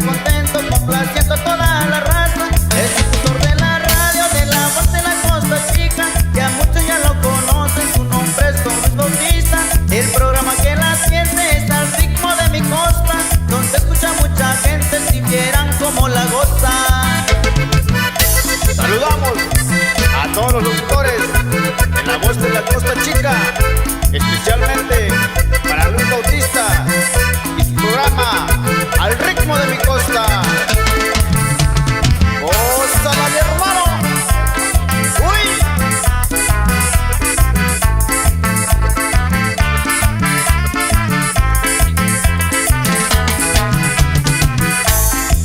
contento, complaciendo a toda la raza. El difusor de la radio de la voz de la Costa Chica, que a muchos ya lo conocen, su nombre es Don Luis Bautista. El programa que la siente es al ritmo de mi costa, donde escucha mucha gente si vieran cómo la goza. Saludamos a todos los locutores en la voz de la Costa Chica, especialmente para Luis Bautista y su programa Al Ritmo de mi Costa. ¡Gózala, mi hermano! ¡Uy!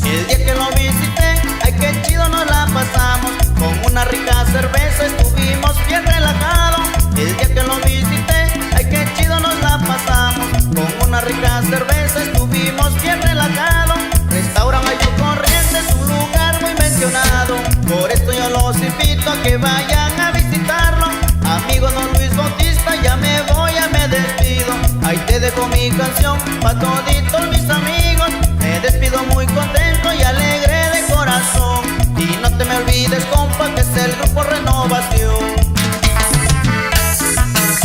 El día que lo visité, ay qué chido nos la pasamos, con una rica cerveza estuvimos bien relajados. El día que lo visité, ay qué chido nos la pasamos, con una rica cerveza estuvimos bien relajados. Restaurante Mayo Corrientes, un lugar muy mencionado, por esto yo los invito a que vayan a visitarlo. Amigo Don Luis Bautista, ya me voy, ya me despido. Ahí te dejo mi canción pa' toditos mis amigos. Me despido muy contento y alegre de corazón. Y no te me olvides, compa, que es el grupo Renovación.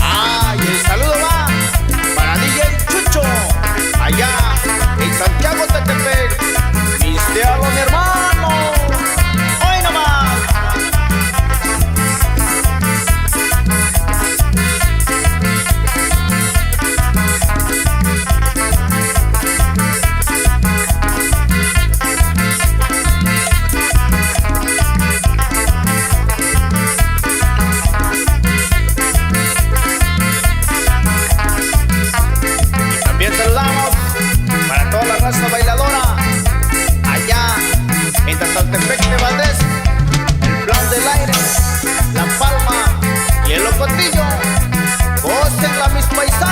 ¡Ay, el saludo va para DJ Chucho, allá en Santiago Tetepec! ¡Cristiano, mi hermano! ¡Hoy nomás! También saludamos para toda la raza bailadora allá en Tataltepec de Valdés, el Plan del Aire, La Palma y el Ocotillo. ¡Gócenla, mis paisanos!